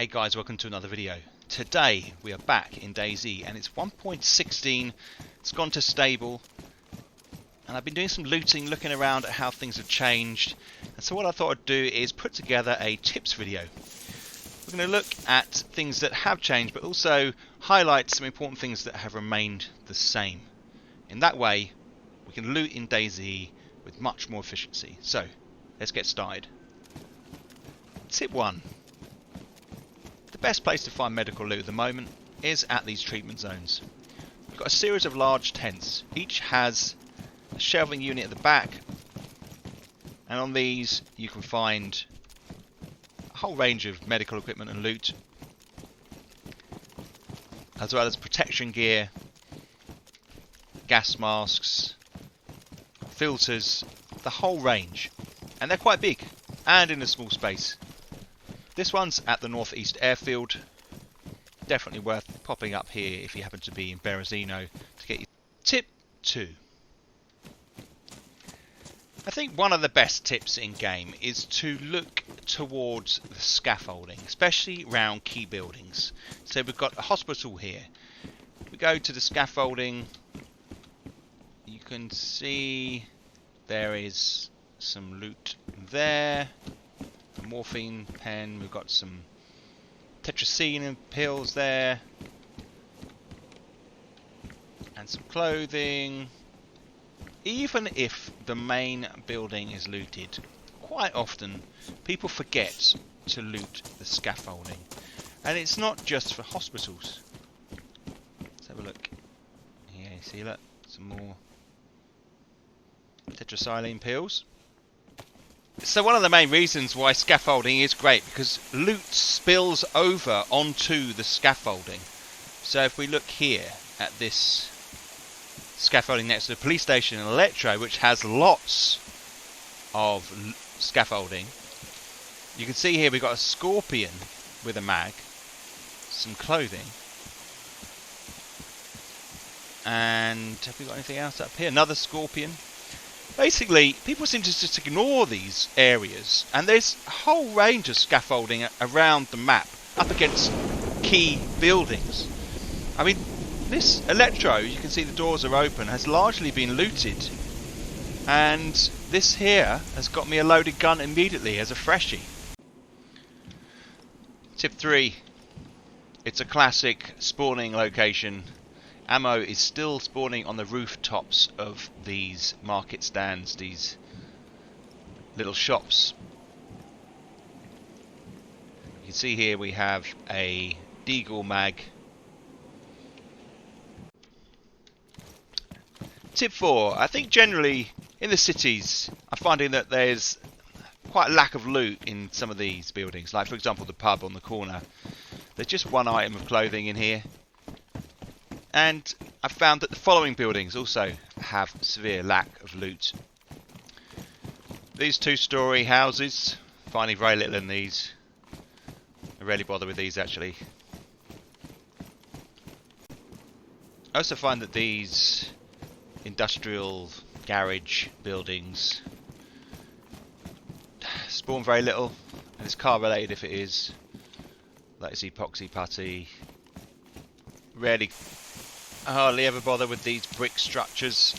Hey guys, welcome to another video. Today we are back in DayZ and it's 1.16. It's gone to stable and I've been doing some looting, looking around at how things have changed. And so what I thought I'd do is put together a tips video. We're going to look at things that have changed but also highlight some important things that have remained the same. In that way we can loot in DayZ with much more efficiency. So let's get started. Tip 1. The best place to find medical loot at the moment is at these treatment zones. We've got a series of large tents. Each has a shelving unit at the back, and on these you can find a whole range of medical equipment and loot, as well as protection gear, gas masks, filters, the whole range. And they're quite big and in a small space. This one's at the northeast airfield. Definitely worth popping up here if you happen to be in Berezino to get your tip 2. I think one of the best tips in game is to look towards the scaffolding, especially around key buildings. So we've got a hospital here. We go to the scaffolding. You can see there is some loot there. Morphine pen, we've got some tetracycline pills there, and some clothing. Even if the main building is looted, quite often people forget to loot the scaffolding, and it's not just for hospitals. Let's have a look here. See that? Some more tetracycline pills. So one of the main reasons why scaffolding is great, because loot spills over onto the scaffolding. So if we look here at this scaffolding next to the police station in Electro, which has lots of scaffolding, you can see here we've got a scorpion with a mag, some clothing, and have we got anything else up here? Another scorpion. Basically, people seem to just ignore these areas, and there's a whole range of scaffolding around the map up against key buildings. I mean, this Electro, you can see the doors are open, has largely been looted, and this here has got me a loaded gun immediately as a freshie. Tip 3. It's a classic spawning location. Ammo is still spawning on the rooftops of these market stands, these little shops. You can see here we have a Deagle mag. Tip 4. I think generally in the cities I'm finding that there's quite a lack of loot in some of these buildings. Like for example the pub on the corner. There's just one item of clothing in here. And I've found that the following buildings also have severe lack of loot. These 2-story houses, finding very little in these. I rarely bother with these actually. I also find that these industrial garage buildings spawn very little, and it's car related if it is. Like it's epoxy putty. I hardly ever bother with these brick structures.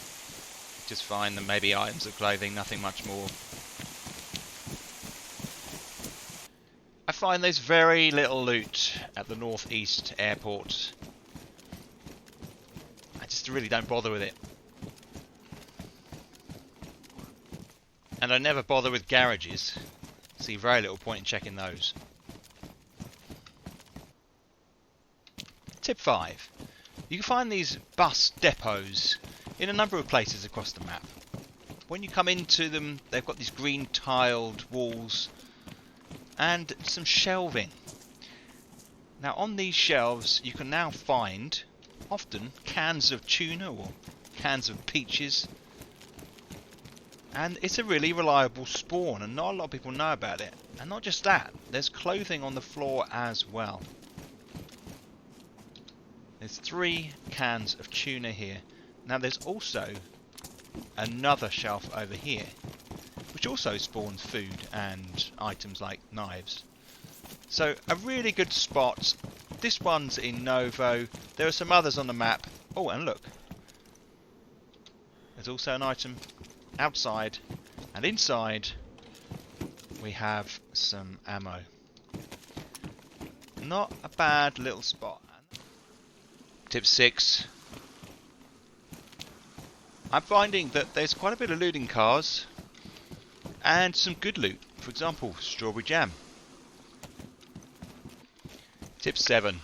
Just find them maybe items of clothing, nothing much more. I find there's very little loot at the northeast airport. I just really don't bother with it. And I never bother with garages. See very little point in checking those. Tip 5. You can find these bus depots in a number of places across the map. When you come into them, they've got these green tiled walls and some shelving. Now on these shelves you can now find often cans of tuna or cans of peaches, and it's a really reliable spawn and not a lot of people know about it. And not just that, there's clothing on the floor as well. There's 3 cans of tuna here. Now there's also another shelf over here which also spawns food and items like knives. So a really good spot. This one's in Novo. There are some others on the map. Oh, and look. There's also an item outside, and inside we have some ammo. Not a bad little spot. Tip 6. I'm finding that there's quite a bit of loot in cars and some good loot. For example, strawberry jam. Tip 7.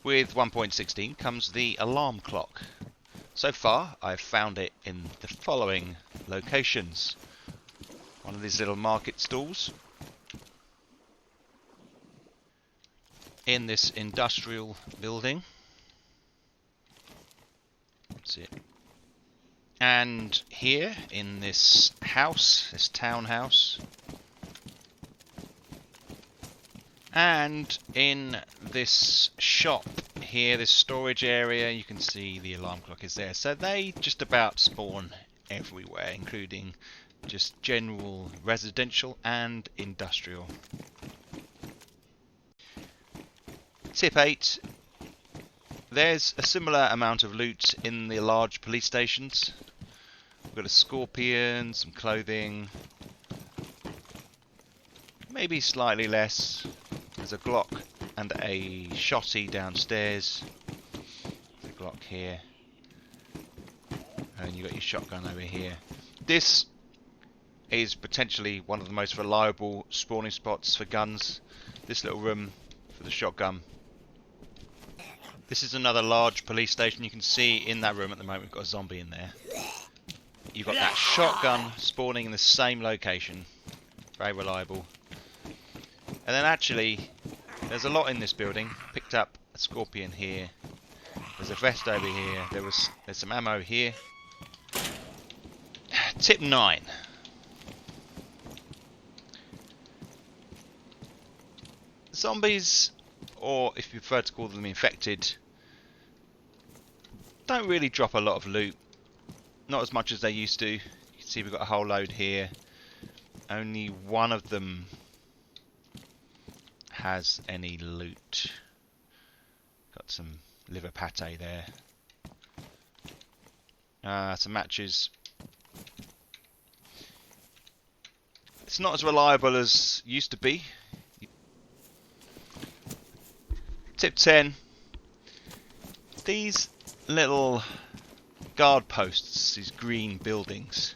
With 1.16 comes the alarm clock. So far, I've found it in the following locations. One of these little market stalls. In this industrial building. That's it. And here in this house, this townhouse. And in this shop here, this storage area, you can see the alarm clock is there. So they just about spawn everywhere, including just general residential and industrial. Tip 8. There's a similar amount of loot in the large police stations. We've got a scorpion, some clothing, maybe slightly less. There's a Glock and a shotty downstairs. There's a Glock here. And you've got your shotgun over here. This is potentially one of the most reliable spawning spots for guns. This little room for the shotgun. This is another large police station. You can see in that room at the moment we've got a zombie in there. You've got that shotgun spawning in the same location. Very reliable. And then actually, there's a lot in this building. Picked up a scorpion here. There's a vest over here. There's some ammo here. Tip 9. Zombies, or if you prefer to call them infected, don't really drop a lot of loot. Not as much as they used to. You can see we've got a whole load here. Only one of them has any loot. Got some liver pate there. Some matches. It's not as reliable as used to be. Tip 10. These little guard posts, these green buildings,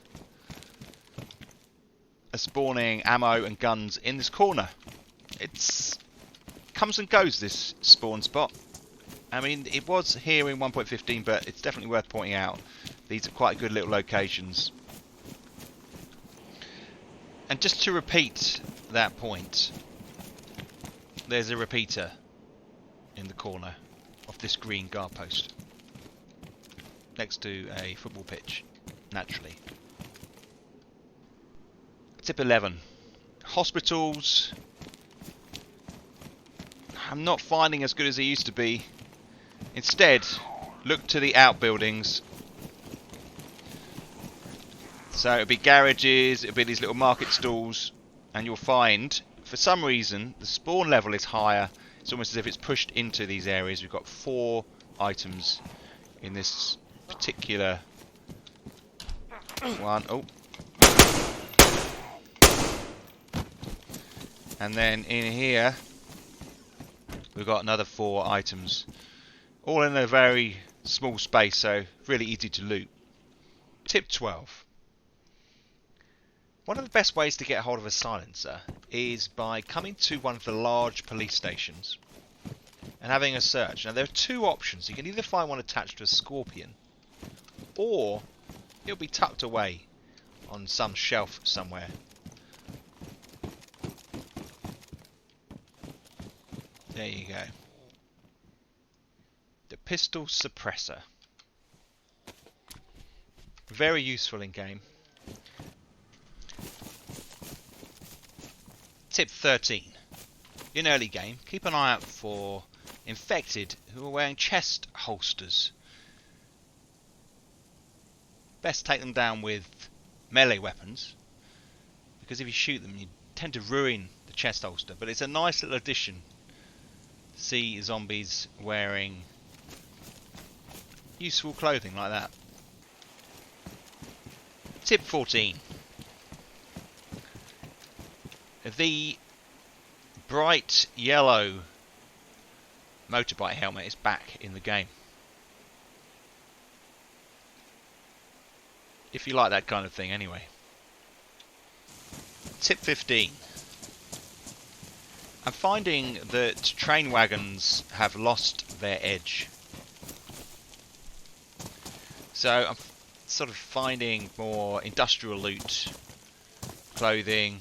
are spawning ammo and guns in this corner. It's comes and goes, this spawn spot. I mean, it was here in 1.15, but it's definitely worth pointing out. These are quite good little locations. And just to repeat that point, there's a repeater in the corner of this green guard post next to a football pitch, naturally. Tip 11. Hospitals, I'm not finding as good as they used to be. Instead, look to the outbuildings. So it'll be garages, it'll be these little market stalls, and you'll find, for some reason, the spawn level is higher. It's almost as if it's pushed into these areas. We've got 4 items in this particular one. Oh. And then in here, we've got another 4 items. All in a very small space, so really easy to loot. Tip 12. One of the best ways to get hold of a silencer is by coming to one of the large police stations and having a search. Now there are 2 options. You can either find one attached to a scorpion, or it'll be tucked away on some shelf somewhere. There you go. The pistol suppressor. Very useful in game. Tip 13. In early game, keep an eye out for infected who are wearing chest holsters. Best take them down with melee weapons, because if you shoot them you tend to ruin the chest holster, but it's a nice little addition. See zombies wearing useful clothing like that. Tip 14. The bright yellow motorbike helmet is back in the game. If you like that kind of thing anyway. Tip 15. I'm finding that train wagons have lost their edge. So I'm sort of finding more industrial loot, clothing.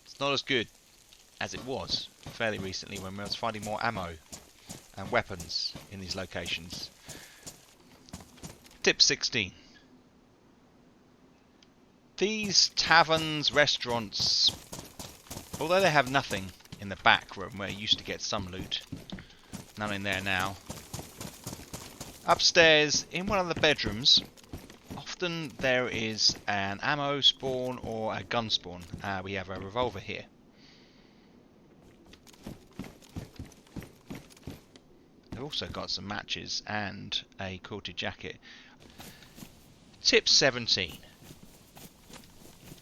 It's not as good as it was fairly recently when I was finding more ammo and weapons in these locations. Tip 16. These taverns, restaurants, although they have nothing in the back room where you used to get some loot, none in there now. Upstairs, in one of the bedrooms, often there is an ammo spawn or a gun spawn. We have a revolver here. They've also got some matches and a quilted jacket. Tip 17.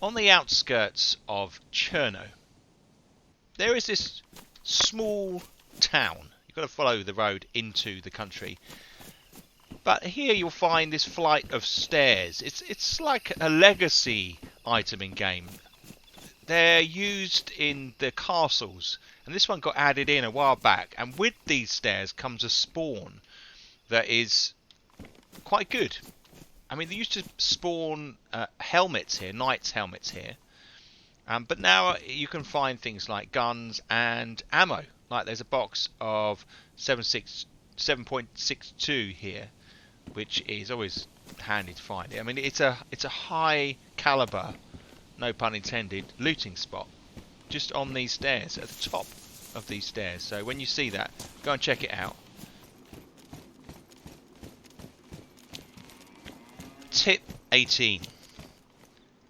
On the outskirts of Cherno, there is this small town. You've got to follow the road into the country. But here you'll find this flight of stairs. It's like a legacy item in game. They're used in the castles, and this one got added in a while back. And with these stairs comes a spawn that is quite good. I mean, they used to spawn helmets here, knights' helmets here. But now you can find things like guns and ammo. Like there's a box of 7.62 here, which is always handy to find. I mean, it's a high caliber, no pun intended, looting spot just on these stairs, at the top of these stairs. So when you see that, go and check it out. Tip 18.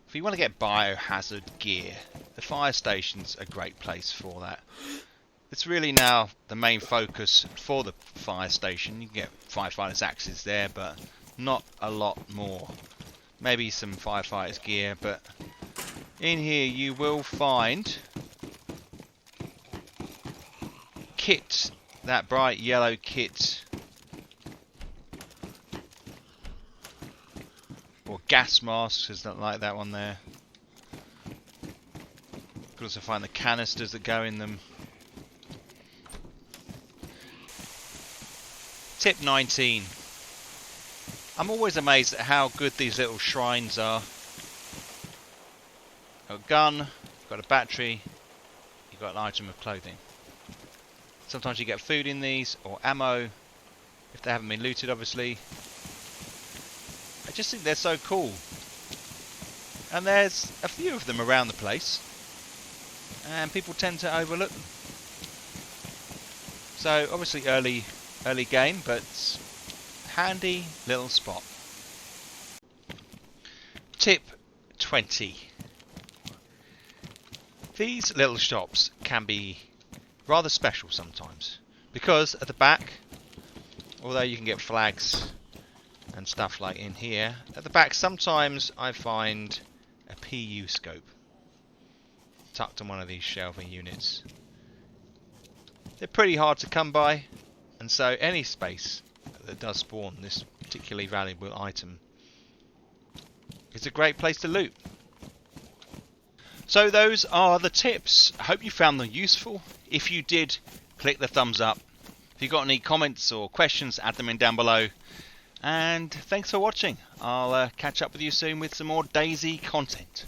If you want to get biohazard gear, the fire station's a great place for that. It's really now the main focus for the fire station. You can get firefighters' axes there, but not a lot more. Maybe some firefighters' gear, but in here you will find kit, that bright yellow kit, or gas masks, is not like that one there. You can also find the canisters that go in them. Tip 19. I'm always amazed at how good these little shrines are. Got a gun, you've got a battery, you've got an item of clothing. Sometimes you get food in these, or ammo, if they haven't been looted obviously. I just think they're so cool. And there's a few of them around the place, and people tend to overlook them. So obviously early game, but handy little spot. Tip 20. These little shops can be rather special sometimes, because at the back, although you can get flags and stuff like in here, at the back sometimes I find a PU scope tucked on one of these shelving units. They're pretty hard to come by, and so any space that does spawn this particularly valuable item is a great place to loot. So those are the tips. I hope you found them useful. If you did, click the thumbs up. If you've got any comments or questions, add them in down below. And thanks for watching. I'll catch up with you soon with some more DayZ content.